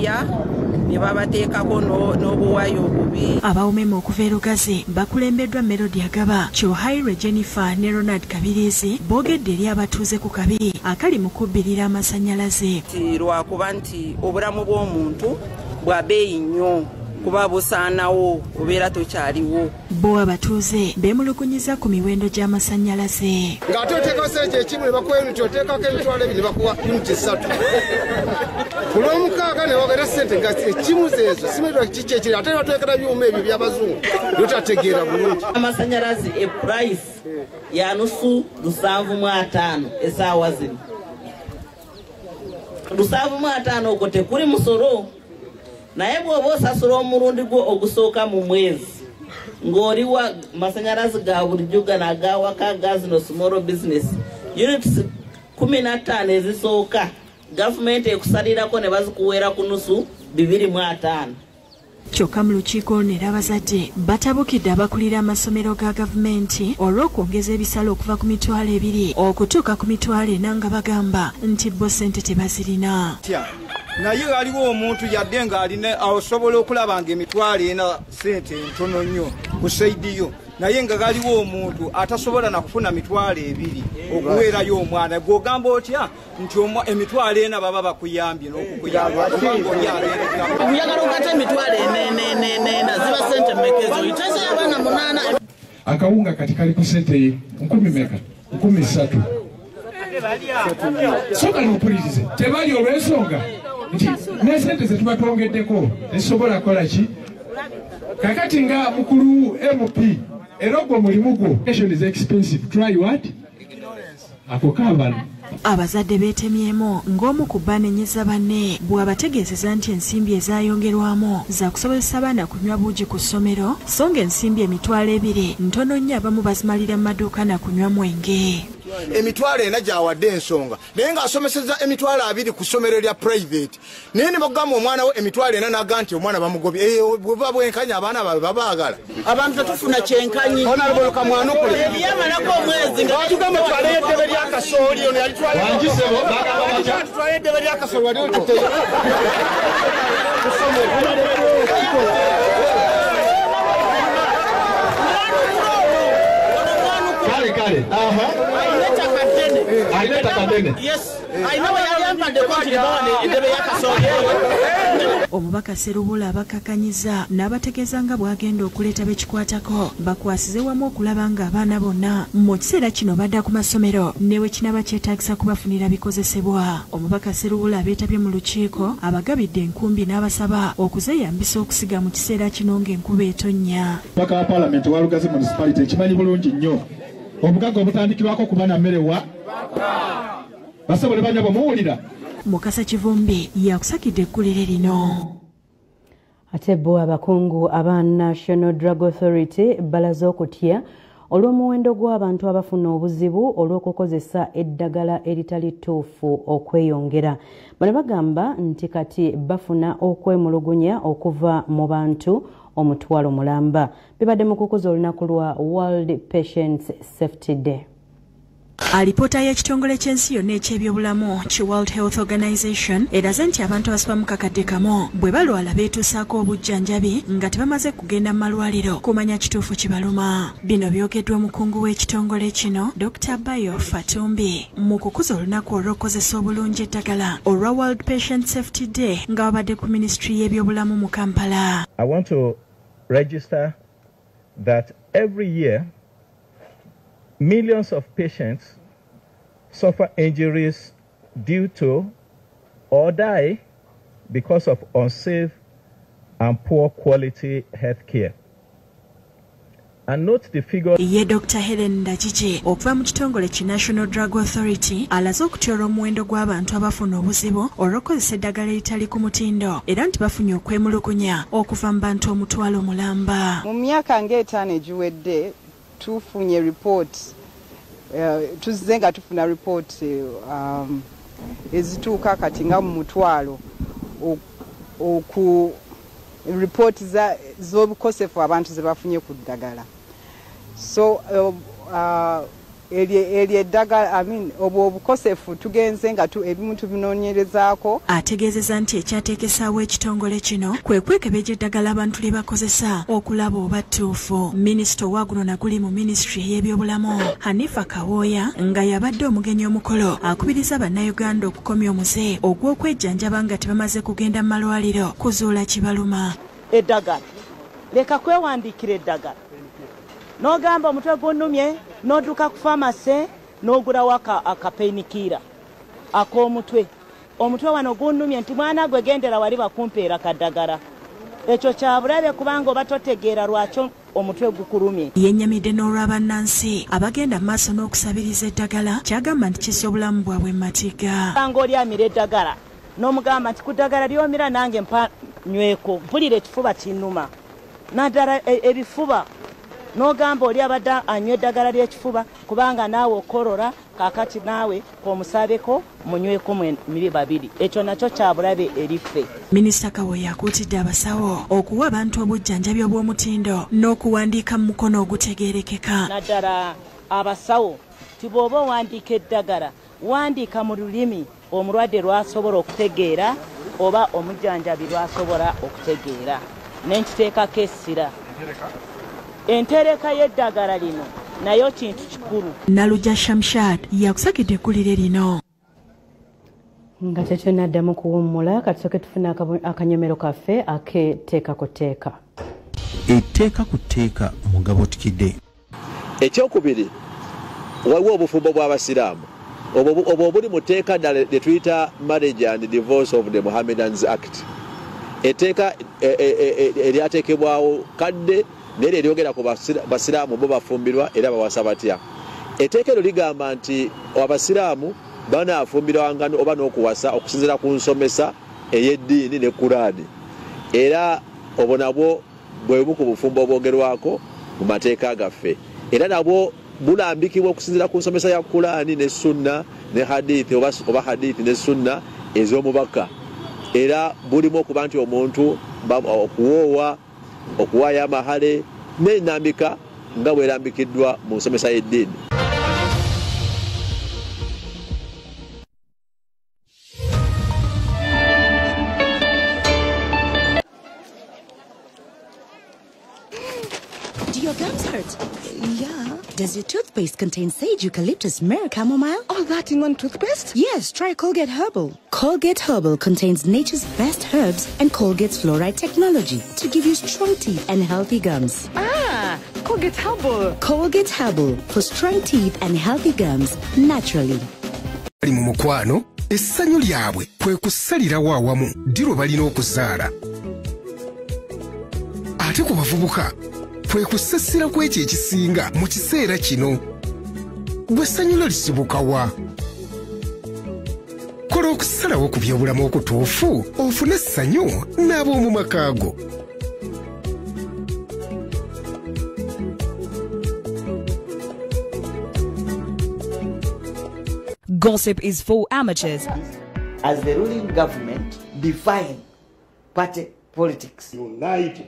balya ne babateekako n'obuwayo obubi. Abawomema okuva e Lugazi bakulembeddwa Melody Agaba, Kyohaire Jennifer ne Ronald Kabirizi boogedde eri abatuuze ku kabi akali mu kubbirira amasannyalaze. Lwakuba nti obulamu bw'omuntu bwa bbeeyi nnyo kuba busaanawo obeera tokyaliwo. Bo abatuuze beemulugunyiza ku miwendo gy'amasannyalaze. Ng'ate oteekako sente ekimu ne bakuwa uniti, oteekako emitwalo ebiri ne bakuwa uniti 3. Ku lw'omukaaga ne wogera sente nga ekimu zeezo simanyi kiki ekiri ate ne batwekera byuma ebyo by'abazungu byotategeera bulungi. Amasannyalaze epurayisi ya nusu 750 essaawa zino. 750 okwo tekuli musolo. Naye bw'oba osasula omulundi gwo ogusooka mu mwezi ng'oli wa masannyalaze ga bulijjo gano agawaka ga zino small business units 15 ezisooka gavumenti ekusalirako ne bazikuweera ku nusu 250. Kyokka mu lukiiko n'abazadde batabukidde abakulira amasomero ga gavumenti olw'okwongeza ebisale okuva ku mitwalo 2 okutuuka ku mitwalo 4 nga bagamba nti bo ssente tebazirina. Naye waliwo omuntu yadde ng'alina asobola okulaba ng'emitwalo 4 sente ntono nnyo ku saidiyo, naye nga galiwo omuntu atasobola na kufuna mitwalo 2 okuweerayo omwana. Gw'ogamba otya nti emitwalo 4 baba bakuyambye n'okukuyamba oyagala ogate emitwalo 4 ziba sente mmekezo itezo y'abaana 8. Akawunga kati kali ku sente 10 13. Soka n'ompulirize tebali olw'ensonga nti n'esente ze tuba twongeddeko ezisobola kukola ki kakati nga mukulu MP era ogwo mulimu gwo. Education is expensive. Try what? Ako kaabano. Abazadde beetemyemu ng'omu ku banenyeza banne bw'abategeezeza nti ensimbi ezaayongerwamu za kusobozesa abaana kunywa buugi ku ssomero so ng'ensimbi emitwalo 2 ntono nnyo abamu bazimalira mu maduuka na kunywa mwenge. Emitwalo 4 gyawadde ensonga naye ng'asomeseza emitwalo 2 ku ssomero lya private, naye ne bagamba omwana we emitwalo 4 n'aga nti omwana bamugobye. Bwe bwenkanya abaana baabwe babaagala. Abantu tetufuna kyenkanyi. Honorable Kamwanukule ebyamalako omwezi nga batugamba twaleyo eddebe lya kasooli ono yalitwala eddebe lya kasooli wali okiteyo Kale. Yes. I know I am at the country. Omubaka Serubula abakakanyiza n'abategeeza nga bw'agenda okuleeta bekikwatako bakwasize wamu okulaba nga abaana bonna mu kiseera kino badda ku masomero newe kinaba kyetaagisa kubafunira bikozesebwa. Omubaka Serubula abeetabye mu lukiiko abagabidde enkumbi n'abasaba okuzeeyambisa okusiga mu kiseera kino ng'enkuba etonnya. Paka wa Parliament wa Lugazi Municipality ekimanyi bulungi nnyo obugaga obutandikirwako kuba na mmere wa basobole banya bamuwulira. Mukasa Kivumbi yakusakidde eggulire lino. Ate bo abakungu aba National Drug Authority balaze okutya olw'omuwendo gw'abantu abafuna obuzibu olw'okukozesa eddagala eritali ttuufu okweyongera. Bano bagamba nti kati bafuna okwemulugunya okuva mu bantu omutwalo mulamba. Bibadde mu kukuza olunaku lwa World Patient Safety Day. Alipoota y'ekitongole ky'ensi yonna eky'ebyobulamu ki World Health Organization eraze nti abantu abasoba mu kakadde kamu bwe balwala beetuusaako obujjanjabi nga tebamaze kugenda mu malwaliro kumanya kituufu kibaluma. Bino byogeddwa omukungu w'ekitongole kino Dr. Bayo Fatumbi mu kukuza olunaku olw'okukozesa obulungi eddagala olwa World Patient Safety Day nga babadde ku Ministry y'ebyobulamu mu Kampala. I want to register that every year millions of patients suffer injuries due to or die because of unsafe and poor quality health care. And note the figure. Ye Dr. Helen Ndajije okuva mu kitongole ki National Drug Authority alaze okutyora omuwendo gw'abantu abafuna obuzibu olw'okukozesa eddagala eritali ku mutindo era nti bafunye okwemulugunya okuva mu bantu omutwalo mulamba. Mu myaka ng'etaano egiwedde tufunye report tuzze nga tufuna report ezituuka kati nga mu mutwalo oku report z'obukosefu abantu ze bafunye ku ddagala. So eryo eddagala obwo obukosefu tugenze nga ebimu tubinoonyerezaako. Ategeezezza nti ekyateekesaawo ekitongole kino kwe kwekebejja eddagala abantu lye bakozesa okulaba oba ttuufu. Minisita owaaguno naguli mu minisitule y'ebyobulamu Hanifa Kawooya nga yabadde omugenyi omukolo akubiriza bannayuganda okukomya omuze ogw'okwejjanjaba nga tebamaze kugenda mu malwaliro kuzuula kibaluma. Eddagala leka kwewandiikira eddagala n'ogamba omutwe gunnumye n'odduka ku famase n'ogulawo akapenikiira ak'omutwe. Omutwe wano gunnumye nti mwana gwe gendera wali bakumpeera kaddagala. Ekyo kyabulabe kubanga oba totegeera lwaki omutwe gukulumye. Yennyamidde n'olw'abannansi abagenda mu maaso n'okusabiriza eddagala kyagamba nti kisa obulamu bwabwe mu matiga. Nga oli amira eddagala n'omugamba nti ku ddagala ly'omira nange mpa nyweko mpulira ekifuba kinnuma naddala ebifuba n'ogamba oli abadde anywa eddagala ly'ekifuba kubanga naawe okolola kaakati naawe omusaabeko munyweko miri babiri. Ekyo nakyo kyabulabe eriffe. Minisita Kawooya akuutidde abasawo okuwa abantu obujjanjabi obw'omutindo n'okuwandiika mu mukono ogutegeerekeka. Naddala abasawo ti bw'oba owandiika eddagala wandiika mu lulimi omulwadde lw'asobola okutegeera oba omujjanjabi lw'asobola okutegeera. N'ekiteekako essira. Entereka y'eddagala lino nayo kintu kikulu. Nalujja Shamshad yakusakidde eggulire lino. Nga tetunaddamu kuwummula katusooke tufuna akanyomero kaffe ak'etteeka ku tteeka. Etteeka ku tteeka mugabo tikidde. Ekyokubiri waliwo obufumbo bw'abasiraamu obwo buli mu tteeka ddala lye tuyita Marriage and Divorce of the Mohammedans Act. Etteeka eryateekebwawo kadde naye eryogera ku basiraamu bo bafumbirwa era bawasa batya. Etteeka eryo ligamba nti abasiraamu banaafumbirwanga oba n'okuwasa okusinziira ku nsomesa ey'eddiini ne Kuraani. Era obwo nabwo bwe bumu ku bufumbo obwogerwako mu mateeka gaffe. Era nabwo bulambikibwa okusinziira ku nsomesa ya Kuraani ne Sunna ne hadithi oba hadithi ne Sunna ez'omubaka. Era bulimu okuba nti omuntu okuwoowa okuwaayo amahale n'ennambika nga bwerambikiddwa mu nsomesa y'eddiini. Do your gums hurt? Yeah. Does your toothpaste contain sage, eucalyptus, myrrh, chamomile? All that in one toothpaste? Yes, try Colgate Herbal. Colgate Herbal contains nature's best herbs and Colgate's fluoride technology to give you strong teeth and healthy gums. Ah, Colgate Herbal. Colgate Herbal for strong teeth and healthy gums naturally. Mu mukwano essanyu lyabwe kwe kusalirawo awamu diro balina okuzaala. Ate ku bavubuka kwe kusasira kw'ekyo ekisinga mu kiseera kino. Gwe ssanyu lyo lisibuka wa? Kola okusalawo ku byobulamu okutuufu ofune essanyu n'ab'omu makaago. Gossip is for amateurs. As the ruling government define party politics. Unite